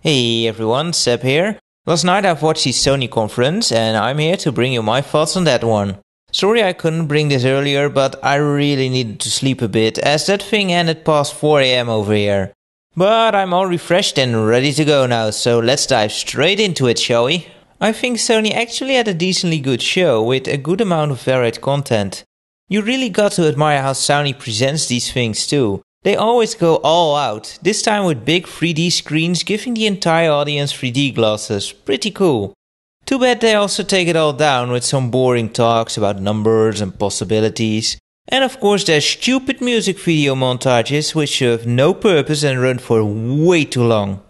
Hey everyone, Seb here. Last night I've watched the Sony conference and I'm here to bring you my thoughts on that one. Sorry I couldn't bring this earlier, but I really needed to sleep a bit as that thing ended past 4 AM over here. But I'm all refreshed and ready to go now, so let's dive straight into it, shall we? I think Sony actually had a decently good show with a good amount of varied content. You really got to admire how Sony presents these things too. They always go all out, this time with big 3D screens giving the entire audience 3D glasses. Pretty cool. Too bad they also take it all down with some boring talks about numbers and possibilities. And of course their stupid music video montages which serve no purpose and run for way too long.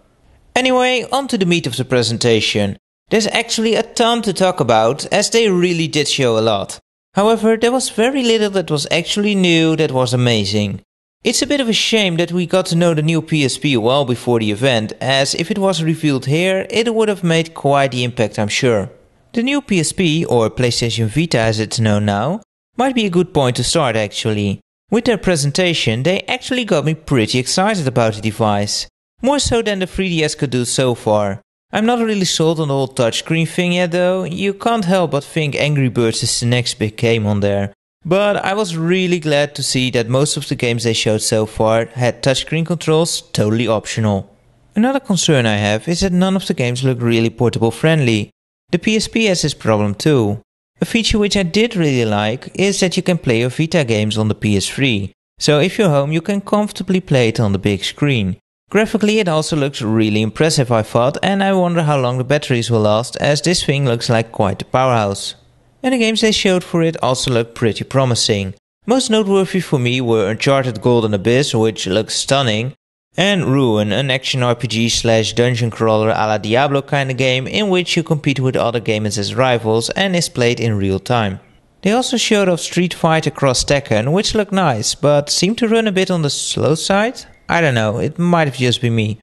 Anyway, on to the meat of the presentation. There's actually a ton to talk about as they really did show a lot. However, there was very little that was actually new that was amazing. It's a bit of a shame that we got to know the new PSP well before the event, as if it was revealed here, it would have made quite the impact, I'm sure. The new PSP, or PlayStation Vita as it's known now, might be a good point to start actually. With their presentation, they actually got me pretty excited about the device. More so than the 3DS could do so far. I'm not really sold on the whole touchscreen thing yet though, you can't help but think Angry Birds is the next big game on there. But I was really glad to see that most of the games they showed so far had touchscreen controls totally optional. Another concern I have is that none of the games look really portable friendly. The PSP has this problem too. A feature which I did really like is that you can play your Vita games on the PS3. So if you're home you can comfortably play it on the big screen. Graphically it also looks really impressive I thought, and I wonder how long the batteries will last as this thing looks like quite a powerhouse. And the games they showed for it also looked pretty promising. Most noteworthy for me were Uncharted Golden Abyss, which looks stunning, and Ruin, an action RPG slash dungeon crawler a la Diablo kinda game in which you compete with other gamers as rivals and is played in real time. They also showed off Street Fighter Cross Tekken, which looked nice, but seemed to run a bit on the slow side? I don't know, it might have just been me.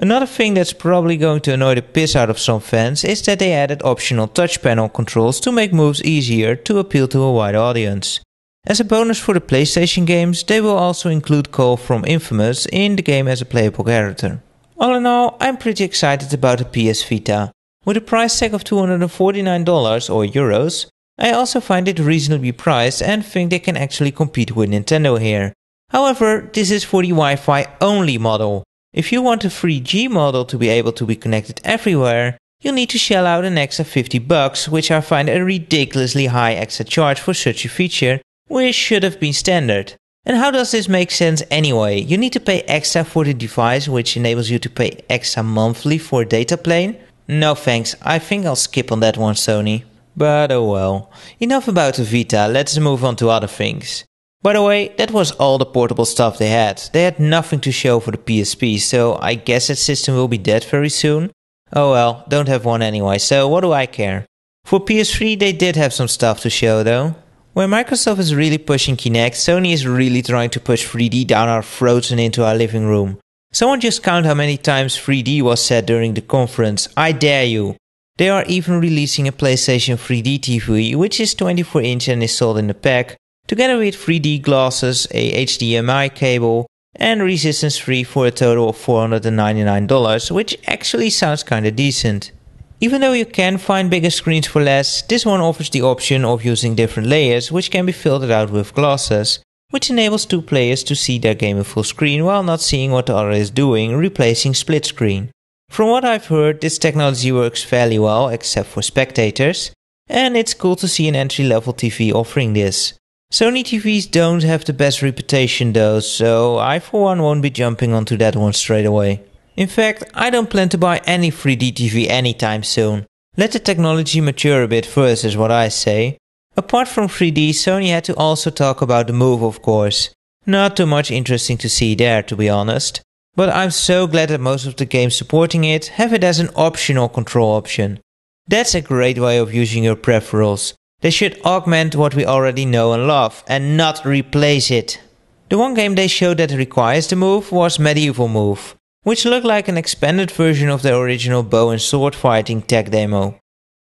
Another thing that's probably going to annoy the piss out of some fans is that they added optional touch panel controls to make moves easier to appeal to a wide audience. As a bonus for the PlayStation games, they will also include Cole from Infamous in the game as a playable character. All in all, I'm pretty excited about the PS Vita. With a price tag of $249 or euros, I also find it reasonably priced and think they can actually compete with Nintendo here. However, this is for the Wi-Fi only model. If you want a 3G model to be able to be connected everywhere, you'll need to shell out an extra $50, which I find a ridiculously high extra charge for such a feature, which should have been standard. And how does this make sense anyway? You need to pay extra for the device, which enables you to pay extra monthly for a data plan? No thanks, I think I'll skip on that one, Sony. But oh well. Enough about the Vita, let's move on to other things. By the way, that was all the portable stuff they had. They had nothing to show for the PSP, so I guess that system will be dead very soon. Oh well, don't have one anyway, so what do I care? For PS3 they did have some stuff to show though. Where Microsoft is really pushing Kinect, Sony is really trying to push 3D down our throats and into our living room. Someone just count how many times 3D was said during the conference, I dare you. They are even releasing a PlayStation 3D TV, which is 24 inch and is sold in a pack, together with 3D glasses, a HDMI cable, and resistance free for a total of $499, which actually sounds kinda decent. Even though you can find bigger screens for less, this one offers the option of using different layers which can be filtered out with glasses, which enables two players to see their game in full screen while not seeing what the other is doing, replacing split screen. From what I've heard, this technology works fairly well except for spectators, and it's cool to see an entry-level TV offering this. Sony TVs don't have the best reputation though, so I for one won't be jumping onto that one straight away. In fact, I don't plan to buy any 3D TV anytime soon. Let the technology mature a bit first is what I say. Apart from 3D, Sony had to also talk about the Move of course. Not too much interesting to see there to be honest. But I'm so glad that most of the games supporting it have it as an optional control option. That's a great way of using your peripherals. They should augment what we already know and love, and not replace it. The one game they showed that requires the Move was Medieval Move, which looked like an expanded version of the original bow and sword fighting tech demo.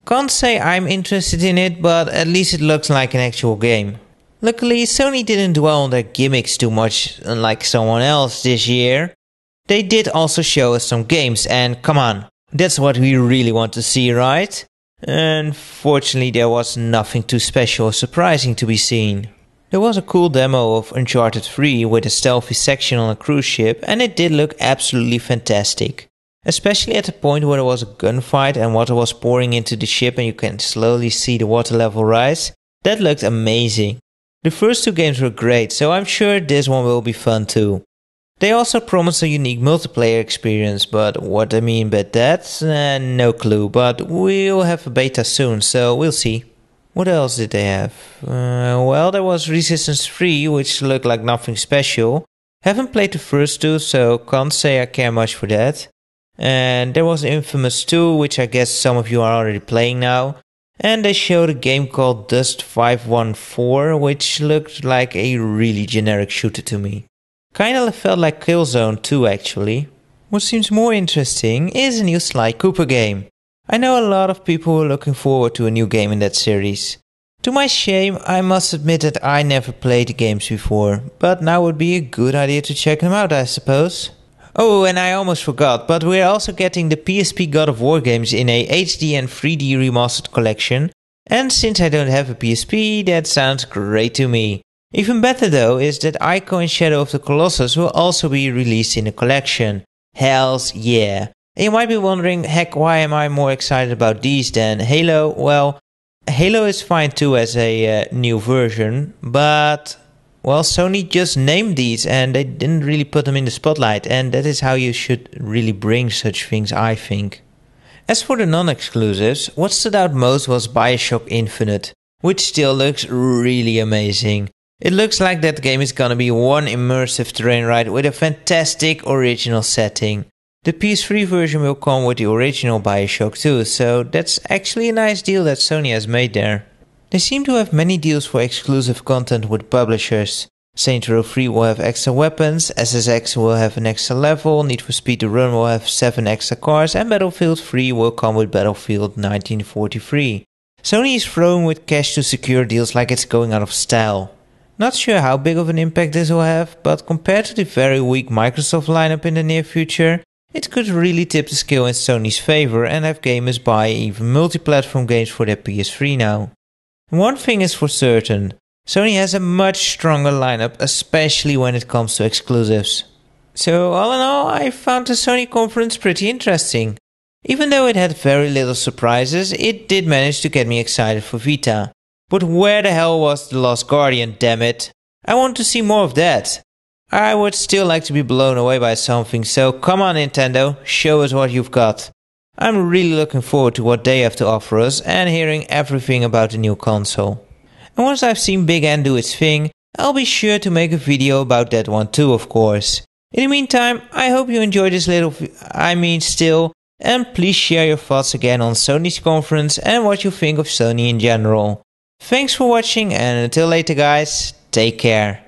Can't say I'm interested in it, but at least it looks like an actual game. Luckily, Sony didn't dwell on their gimmicks too much, unlike someone else this year. They did also show us some games, and come on, that's what we really want to see, right? Unfortunately, there was nothing too special or surprising to be seen. There was a cool demo of Uncharted 3 with a stealthy section on a cruise ship, and it did look absolutely fantastic. Especially at the point where there was a gunfight and water was pouring into the ship and you can slowly see the water level rise. That looked amazing. The first two games were great, so I'm sure this one will be fun too. They also promised a unique multiplayer experience, but what I mean by that, no clue, but we'll have a beta soon, so we'll see. What else did they have? Well, there was Resistance 3, which looked like nothing special. Haven't played the first two, so can't say I care much for that. And there was Infamous 2, which I guess some of you are already playing now. And they showed a game called Dust 514, which looked like a really generic shooter to me. Kinda felt like Killzone 2 actually. What seems more interesting is a new Sly Cooper game. I know a lot of people who are looking forward to a new game in that series. To my shame, I must admit that I never played the games before, but now would be a good idea to check them out, I suppose. Oh, and I almost forgot, but we're also getting the PSP God of War games in a HD and 3D remastered collection, and since I don't have a PSP, that sounds great to me. Even better though is that Ico and Shadow of the Colossus will also be released in a collection. Hells yeah. And you might be wondering, heck, why am I more excited about these than Halo? Well, Halo is fine too as a new version, but well, Sony just named these and they didn't really put them in the spotlight, and that is how you should really bring such things, I think. As for the non-exclusives, what stood out most was BioShock Infinite, which still looks really amazing. It looks like that game is gonna be one immersive train ride with a fantastic original setting. The PS3 version will come with the original BioShock too, so that's actually a nice deal that Sony has made there. They seem to have many deals for exclusive content with publishers. Saints Row 3 will have extra weapons, SSX will have an extra level, Need for Speed The Run will have 7 extra cars, and Battlefield 3 will come with Battlefield 1943. Sony is throwing with cash to secure deals like it's going out of style. Not sure how big of an impact this will have, but compared to the very weak Microsoft lineup in the near future, it could really tip the scale in Sony's favor and have gamers buy even multi-platform games for their PS3 now. One thing is for certain, Sony has a much stronger lineup, especially when it comes to exclusives. So all in all, I found the Sony conference pretty interesting. Even though it had very little surprises, it did manage to get me excited for Vita. But where the hell was The Lost Guardian, damn it? I want to see more of that. I would still like to be blown away by something, so come on Nintendo, show us what you've got. I'm really looking forward to what they have to offer us and hearing everything about the new console. And once I've seen Big N do its thing, I'll be sure to make a video about that one too, of course. In the meantime, I hope you enjoyed this little still, and please share your thoughts again on Sony's conference and what you think of Sony in general. Thanks for watching, and until later guys, take care.